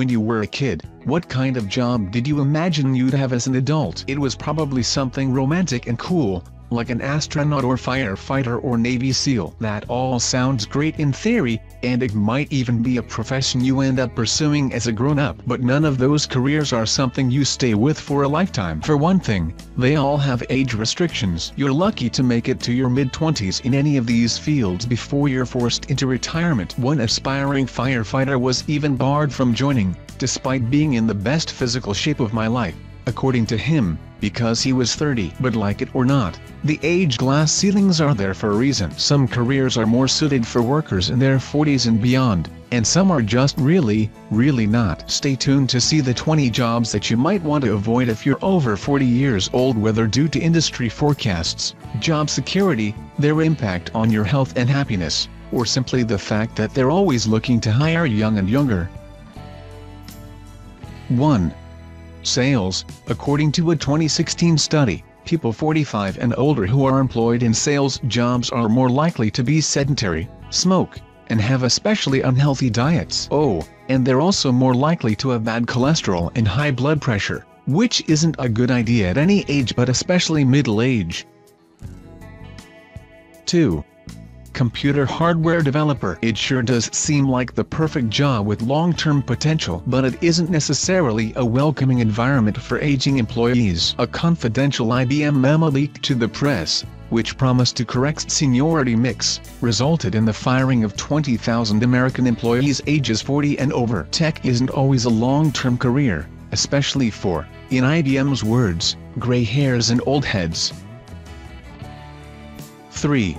When you were a kid, what kind of job did you imagine you'd have as an adult? It was probably something romantic and cool, like an astronaut or firefighter or Navy SEAL. That all sounds great in theory, and it might even be a profession you end up pursuing as a grown-up. But none of those careers are something you stay with for a lifetime. For one thing, they all have age restrictions. You're lucky to make it to your mid-20s in any of these fields before you're forced into retirement. One aspiring firefighter was even barred from joining, despite being in the best physical shape of my life, according to him, because he was 30. But like it or not, the age glass ceilings are there for a reason. Some careers are more suited for workers in their 40s and beyond, and some are just really not. Stay tuned to see the 20 jobs that you might want to avoid if you're over 40 years old, whether due to industry forecasts, job security, their impact on your health and happiness, or simply the fact that they're always looking to hire young and younger. 1. Sales. According to a 2016 study, people 45 and older who are employed in sales jobs are more likely to be sedentary, smoke, and have especially unhealthy diets. Oh, and they're also more likely to have bad cholesterol and high blood pressure, which isn't a good idea at any age but especially middle age. 2. Computer hardware developer. It sure does seem like the perfect job with long-term potential, but it isn't necessarily a welcoming environment for aging employees. A confidential IBM memo leaked to the press, which promised to correct seniority mix, resulted in the firing of 20,000 American employees ages 40 and over. Tech isn't always a long-term career, especially for, in IBM's words, gray hairs and old heads. 3.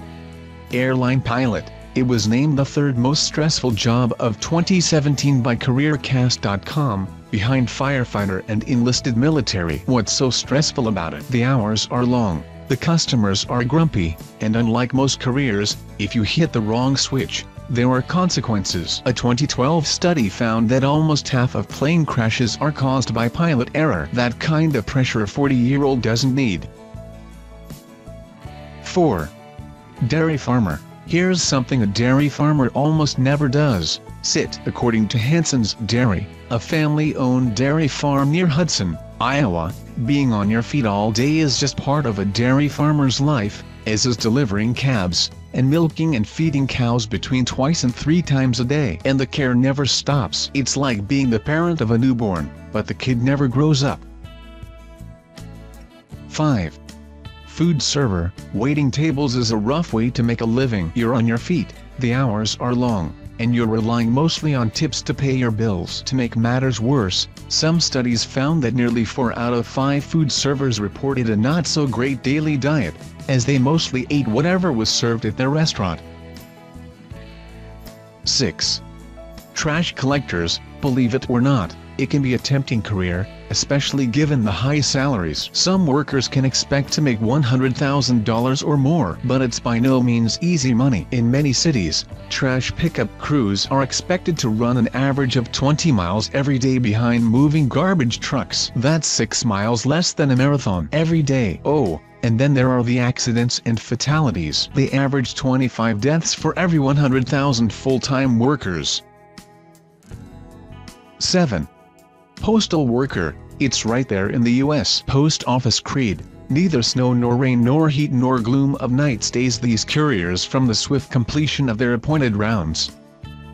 Airline pilot. It was named the third most stressful job of 2017 by CareerCast.com, behind firefighter and enlisted military. What's so stressful about it? The hours are long, the customers are grumpy, and unlike most careers, if you hit the wrong switch, there are consequences. A 2012 study found that almost half of plane crashes are caused by pilot error. That kind of pressure a 40-year-old doesn't need. 4. Dairy farmer. Here's something a dairy farmer almost never does: sit. According to Hanson's Dairy, a family-owned dairy farm near Hudson, Iowa, being on your feet all day is just part of a dairy farmer's life, as is delivering calves, and milking and feeding cows between 2 and 3 times a day. And the care never stops. It's like being the parent of a newborn, but the kid never grows up. 5. Food server. Waiting tables is a rough way to make a living. You're on your feet, the hours are long, and you're relying mostly on tips to pay your bills. To make matters worse, some studies found that nearly 4 out of 5 food servers reported a not-so-great daily diet, as they mostly ate whatever was served at their restaurant. 6. Trash collectors. Believe it or not, it can be a tempting career, especially given the high salaries. Some workers can expect to make $100,000 or more, but it's by no means easy money. In many cities, trash pickup crews are expected to run an average of 20 miles every day behind moving garbage trucks. That's 6 miles less than a marathon every day. Oh, and then there are the accidents and fatalities. They average 25 deaths for every 100,000 full-time workers. 7. Postal worker. It's right there in the U.S. Post Office creed. Neither snow nor rain nor heat nor gloom of night stays these couriers from the swift completion of their appointed rounds.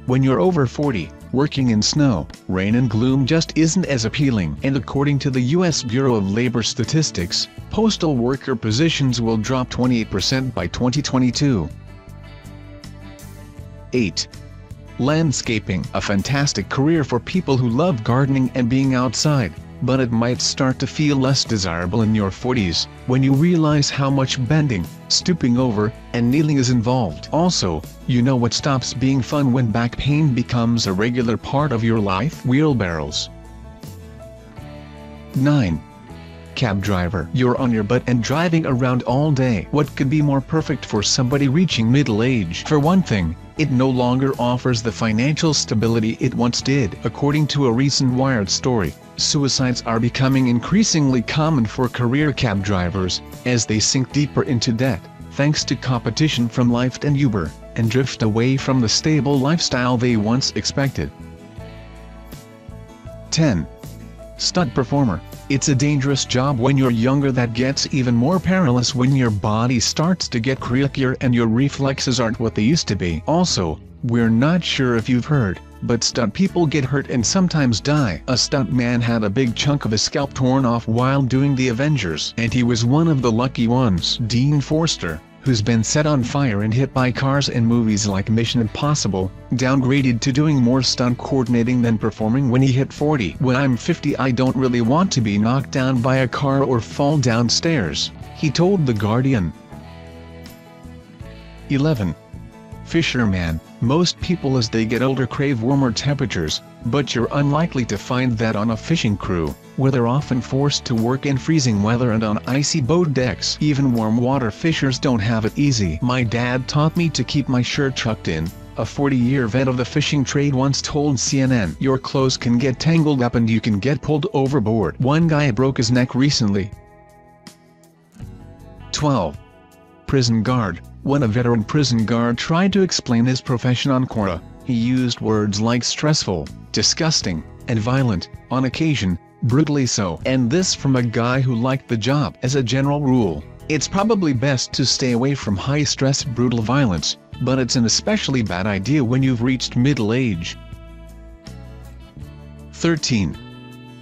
When you're over 40, working in snow, rain and gloom just isn't as appealing. And according to the U.S. Bureau of Labor Statistics, postal worker positions will drop 28% by 2022. 8. Landscaping. A fantastic career for people who love gardening and being outside, but it might start to feel less desirable in your 40s, when you realize how much bending, stooping over, and kneeling is involved. Also, you know what stops being fun when back pain becomes a regular part of your life? Wheelbarrows. 9. Cab driver. You're on your butt and driving around all day. What could be more perfect for somebody reaching middle age? For one thing, it no longer offers the financial stability it once did. According to a recent Wired story, suicides are becoming increasingly common for career cab drivers, as they sink deeper into debt, thanks to competition from Lyft and Uber, and drift away from the stable lifestyle they once expected. 10. Stunt performer. It's a dangerous job when you're younger that gets even more perilous when your body starts to get creakier and your reflexes aren't what they used to be. Also, we're not sure if you've heard, but stunt people get hurt and sometimes die. A stunt man had a big chunk of his scalp torn off while doing the Avengers, and he was one of the lucky ones. Dean Forster, who's been set on fire and hit by cars in movies like Mission Impossible, downgraded to doing more stunt coordinating than performing when he hit 40. When I'm 50 I don't really want to be knocked down by a car or fall downstairs, he told The Guardian. 11. Fisherman. Most people as they get older crave warmer temperatures, but you're unlikely to find that on a fishing crew, where they're often forced to work in freezing weather and on icy boat decks. Even warm water fishers don't have it easy. My dad taught me to keep my shirt tucked in, a 40-year vet of the fishing trade once told CNN. Your clothes can get tangled up and you can get pulled overboard. One guy broke his neck recently. 12. Prison guard. When a veteran prison guard tried to explain his profession on Quora, he used words like stressful, disgusting, and violent, on occasion, brutally so. And this from a guy who liked the job. As a general rule, it's probably best to stay away from high-stress brutal violence, but it's an especially bad idea when you've reached middle age. 13.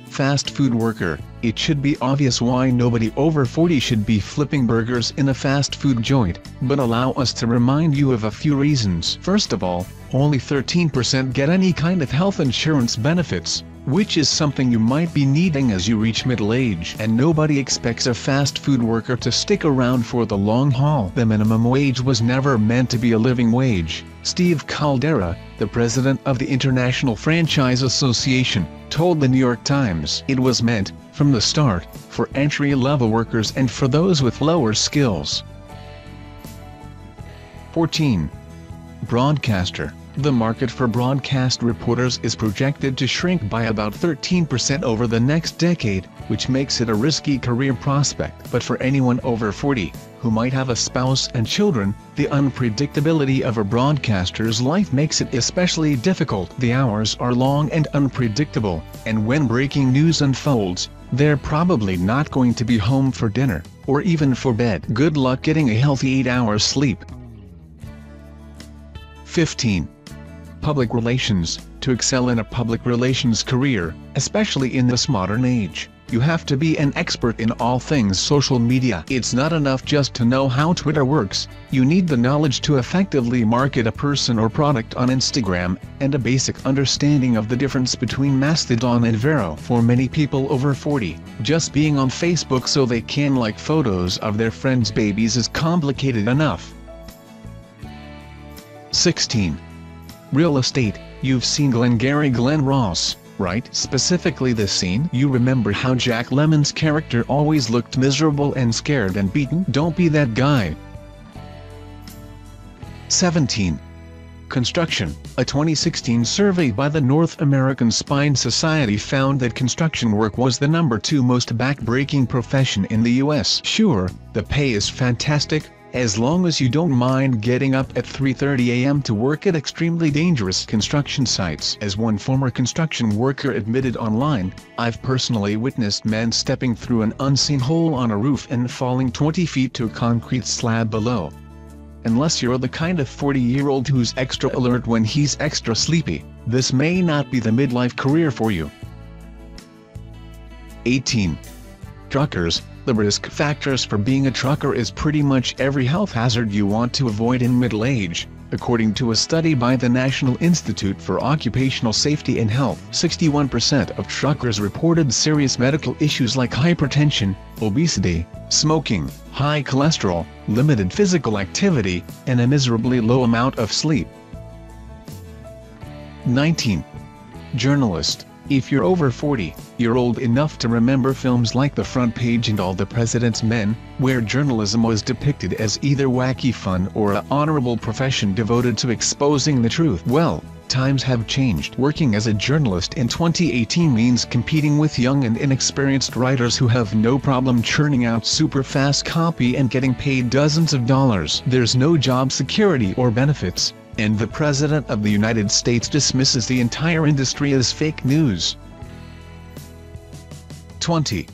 Fast food worker. It should be obvious why nobody over 40 should be flipping burgers in a fast food joint, but allow us to remind you of a few reasons. First of all, only 13% get any kind of health insurance benefits, which is something you might be needing as you reach middle age. And nobody expects a fast food worker to stick around for the long haul. The minimum wage was never meant to be a living wage. Steve Caldera, the president of the International Franchise Association, told the New York Times it was meant, from the start, for entry-level workers and for those with lower skills. 14. Broadcaster. The market for broadcast reporters is projected to shrink by about 13% over the next decade, which makes it a risky career prospect. But for anyone over 40, who might have a spouse and children, the unpredictability of a broadcaster's life makes it especially difficult. The hours are long and unpredictable, and when breaking news unfolds, they're probably not going to be home for dinner, or even for bed. Good luck getting a healthy 8 hours sleep. 15. Public relations. To excel in a public relations career, especially in this modern age, you have to be an expert in all things social media. It's not enough just to know how Twitter works, you need the knowledge to effectively market a person or product on Instagram, and a basic understanding of the difference between Mastodon and Vero. For many people over 40, just being on Facebook so they can like photos of their friends' babies is complicated enough. 16. Real estate. You've seen Glengarry Glen Ross, right? Specifically this scene. You remember how Jack Lemmon's character always looked miserable and scared and beaten? Don't be that guy. 17. Construction. A 2016 survey by the North American Spine Society found that construction work was the #2 most back-breaking profession in the US. Sure, the pay is fantastic, as long as you don't mind getting up at 3:30 a.m. to work at extremely dangerous construction sites. As one former construction worker admitted online, I've personally witnessed men stepping through an unseen hole on a roof and falling 20 feet to a concrete slab below. Unless you're the kind of 40-year-old who's extra alert when he's extra sleepy, this may not be the midlife career for you. 18. Truckers. The risk factors for being a trucker is pretty much every health hazard you want to avoid in middle age, according to a study by the National Institute for Occupational Safety and Health. 61% of truckers reported serious medical issues like hypertension, obesity, smoking, high cholesterol, limited physical activity, and a miserably low amount of sleep. 19. Journalist. If you're over 40, you're old enough to remember films like The Front Page and All the President's Men, where journalism was depicted as either wacky fun or an honorable profession devoted to exposing the truth. Well, times have changed. Working as a journalist in 2018 means competing with young and inexperienced writers who have no problem churning out super fast copy and getting paid dozens of dollars. There's no job security or benefits, and the President of the United States dismisses the entire industry as fake news. 20.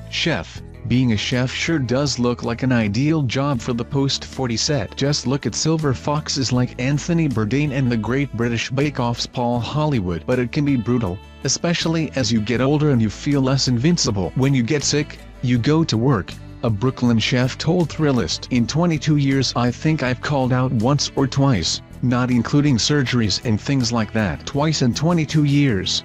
Chef. Being a chef sure does look like an ideal job for the post-40 set. Just look at silver foxes like Anthony Bourdain and the Great British Bake Off's Paul Hollywood. But it can be brutal, especially as you get older and you feel less invincible. When you get sick, you go to work, a Brooklyn chef told Thrillist. In 22 years I think I've called out once or twice, not including surgeries and things like that. Twice in 22 years.